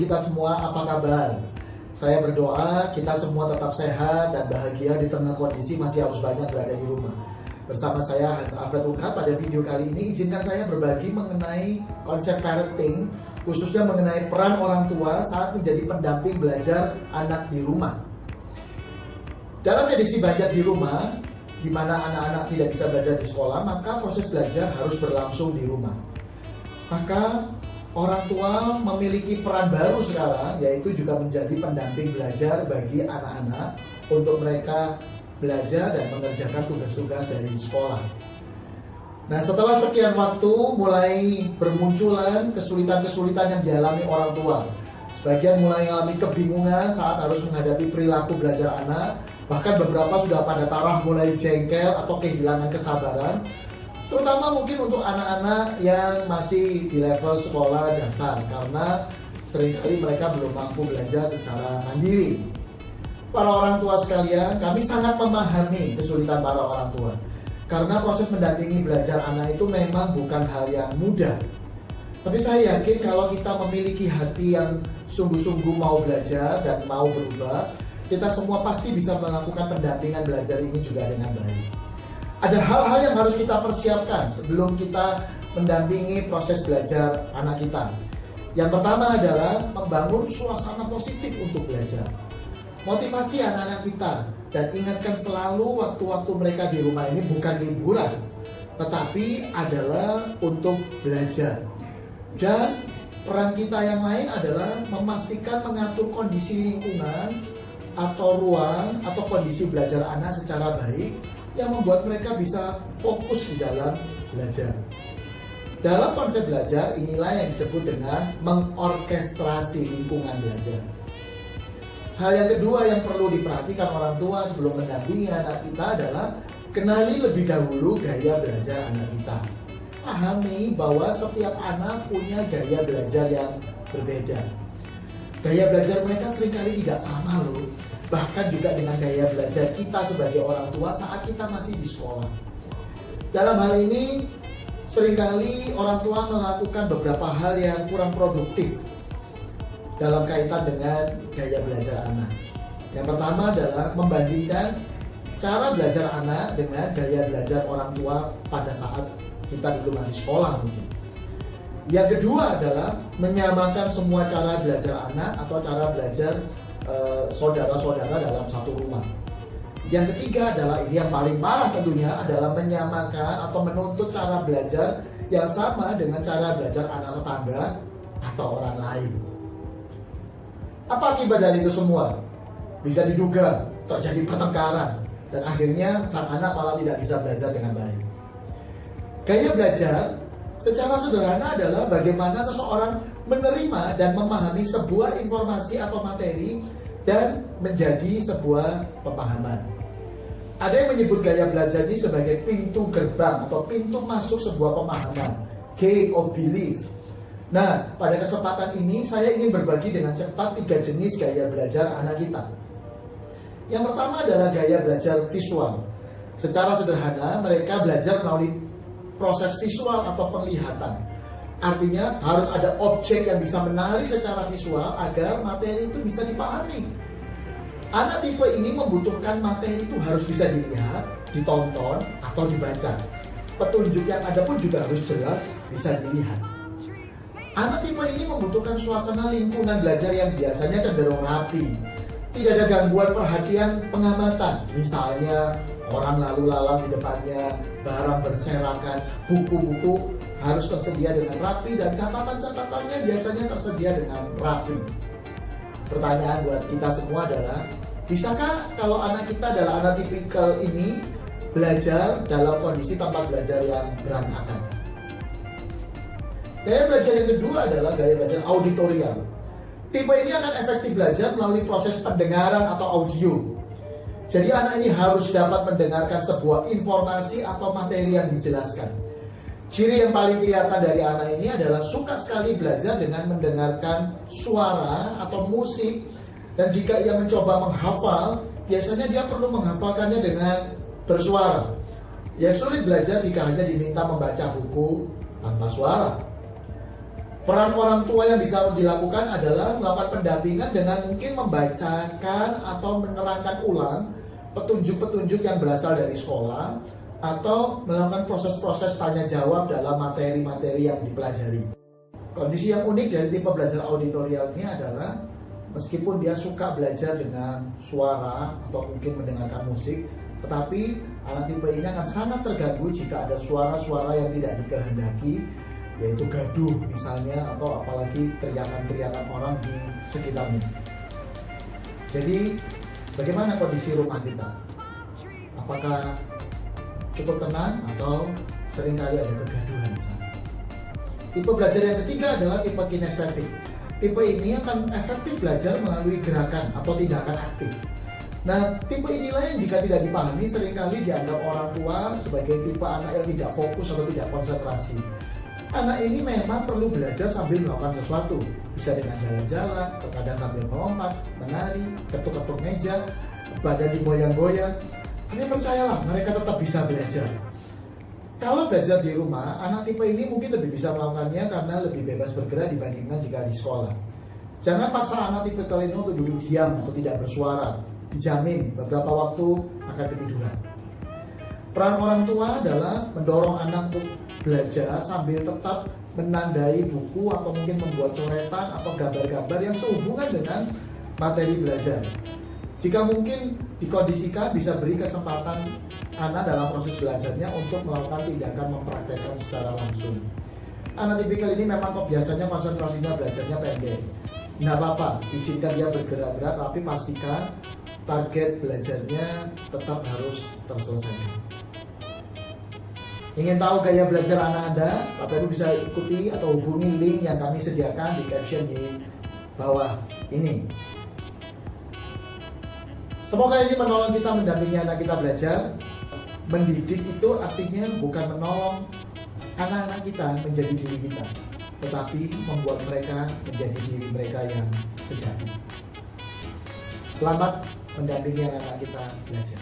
kita semua, apa kabar? Saya berdoa kita semua tetap sehat dan bahagia di tengah kondisi masih harus banyak berada di rumah. Bersama saya Hans Alfred Ungkap, pada video kali ini izinkan saya berbagi mengenai konsep parenting, khususnya mengenai peran orang tua saat menjadi pendamping belajar anak di rumah. Dalam edisi Belajar di Rumah, di mana anak-anak tidak bisa belajar di sekolah, maka proses belajar harus berlangsung di rumah. Maka orang tua memiliki peran baru sekarang, yaitu juga menjadi pendamping belajar bagi anak-anak untuk mereka belajar dan mengerjakan tugas-tugas dari sekolah. Nah, setelah sekian waktu mulai bermunculan kesulitan-kesulitan yang dialami orang tua. Sebagian mulai mengalami kebingungan saat harus menghadapi perilaku belajar anak, bahkan beberapa sudah pada taraf mulai jengkel atau kehilangan kesabaran, terutama mungkin untuk anak-anak yang masih di level sekolah dasar, karena seringkali mereka belum mampu belajar secara mandiri. Para orang tua sekalian, kami sangat memahami kesulitan para orang tua, karena proses mendampingi belajar anak itu memang bukan hal yang mudah. Tapi saya yakin kalau kita memiliki hati yang sungguh-sungguh mau belajar dan mau berubah, kita semua pasti bisa melakukan pendampingan belajar ini juga dengan baik. Ada hal-hal yang harus kita persiapkan sebelum kita mendampingi proses belajar anak kita. Yang pertama adalah membangun suasana positif untuk belajar. Motivasi anak-anak kita, dan ingatkan selalu waktu-waktu mereka di rumah ini bukan liburan, tetapi adalah untuk belajar. Dan peran kita yang lain adalah memastikan mengatur kondisi lingkungan atau ruang atau kondisi belajar anak secara baik yang membuat mereka bisa fokus di dalam belajar. Dalam konsep belajar inilah yang disebut dengan mengorkestrasi lingkungan belajar. Hal yang kedua yang perlu diperhatikan orang tua sebelum mendampingi anak kita adalah kenali lebih dahulu gaya belajar anak kita. Pahami bahwa setiap anak punya gaya belajar yang berbeda. Gaya belajar mereka seringkali tidak sama loh. Bahkan juga dengan gaya belajar kita sebagai orang tua saat kita masih di sekolah. Dalam hal ini, seringkali orang tua melakukan beberapa hal yang kurang produktif dalam kaitan dengan gaya belajar anak. Yang pertama adalah membandingkan cara belajar anak dengan gaya belajar orang tua pada saat kita dulu masih sekolah mungkin. Yang kedua adalah menyamakan semua cara belajar anak atau cara belajar saudara-saudara dalam satu rumah. Yang ketiga adalah, ini yang paling parah tentunya, adalah menyamakan atau menuntut cara belajar yang sama dengan cara belajar anak tetangga atau orang lain. Apa akibat dari itu semua? Bisa diduga terjadi pertengkaran dan akhirnya sang anak malah tidak bisa belajar dengan baik. Gaya belajar secara sederhana adalah bagaimana seseorang menerima dan memahami sebuah informasi atau materi dan menjadi sebuah pemahaman. Ada yang menyebut gaya belajar ini sebagai pintu gerbang atau pintu masuk sebuah pemahaman, gate of belief. Nah, pada kesempatan ini saya ingin berbagi dengan cepat 3 jenis gaya belajar anak kita. Yang pertama adalah gaya belajar visual. Secara sederhana, mereka belajar melalui proses visual atau penglihatan. Artinya harus ada objek yang bisa menarik secara visual agar materi itu bisa dipahami. Anak tipe ini membutuhkan materi itu harus bisa dilihat, ditonton, atau dibaca. Petunjuk yang ada pun juga harus jelas bisa dilihat. Anak tipe ini membutuhkan suasana lingkungan belajar yang biasanya cenderung rapi. Tidak ada gangguan perhatian pengamatan, misalnya orang lalu lalang di depannya, barang berserakan, buku-buku harus tersedia dengan rapi dan catatan-catatannya biasanya tersedia dengan rapi. Pertanyaan buat kita semua adalah, bisakah kalau anak kita adalah anak tipikal ini belajar dalam kondisi tempat belajar yang berantakan? Gaya belajar yang kedua adalah gaya belajar auditorial. Tipe ini akan efektif belajar melalui proses pendengaran atau audio. Jadi anak ini harus dapat mendengarkan sebuah informasi atau materi yang dijelaskan. Ciri yang paling kelihatan dari anak ini adalah suka sekali belajar dengan mendengarkan suara atau musik. Dan jika ia mencoba menghafal, biasanya dia perlu menghafalkannya dengan bersuara. Ia sulit belajar jika hanya diminta membaca buku tanpa suara. Peran orang tua yang bisa dilakukan adalah melakukan pendampingan dengan mungkin membacakan atau menerangkan ulang petunjuk-petunjuk yang berasal dari sekolah, atau melakukan proses-proses tanya jawab dalam materi-materi yang dipelajari. Kondisi yang unik dari tipe belajar auditorial ini adalah meskipun dia suka belajar dengan suara atau mungkin mendengarkan musik, tetapi anak tipe ini akan sangat terganggu jika ada suara-suara yang tidak dikehendaki, yaitu gaduh misalnya, atau apalagi teriakan-teriakan orang di sekitarnya. Jadi bagaimana kondisi rumah kita? Apakah cukup tenang atau seringkali ada kegaduhan misalnya? Tipe belajar yang ketiga adalah tipe kinestetik. Tipe ini akan efektif belajar melalui gerakan atau tindakan aktif. Nah, tipe inilah yang jika tidak dipahami seringkali dianggap orang tua sebagai tipe anak yang tidak fokus atau tidak konsentrasi. Anak ini memang perlu belajar sambil melakukan sesuatu, bisa dengan jalan-jalan, terkadang sambil melompat, menari, ketuk-ketuk meja, badan digoyang-goyang. Tapi percayalah, mereka tetap bisa belajar. Kalau belajar di rumah, anak tipe ini mungkin lebih bisa melakukannya karena lebih bebas bergerak dibandingkan jika di sekolah. Jangan paksa anak tipe kalian untuk duduk diam atau tidak bersuara. Dijamin beberapa waktu akan ketiduran. Peran orang tua adalah mendorong anak untuk belajar sambil tetap menandai buku atau mungkin membuat coretan atau gambar-gambar yang sehubungan dengan materi belajar. Jika mungkin dikondisikan, bisa beri kesempatan anak dalam proses belajarnya untuk melakukan tindakan mempraktekkan secara langsung. Anak tipikal ini memang kok biasanya konsentrasinya belajarnya pendek. Nggak apa-apa, izinkan dia bergerak-gerak, tapi pastikan target belajarnya tetap harus terselesaikan. Ingin tahu gaya belajar anak Anda? Bapak Ibu bisa ikuti atau hubungi link yang kami sediakan di caption di bawah ini. Semoga ini menolong kita mendampingi anak kita belajar. Mendidik itu artinya bukan menolong anak-anak kita menjadi diri kita, tetapi membuat mereka menjadi diri mereka yang sejati. Selamat mendampingi anak-anak kita belajar.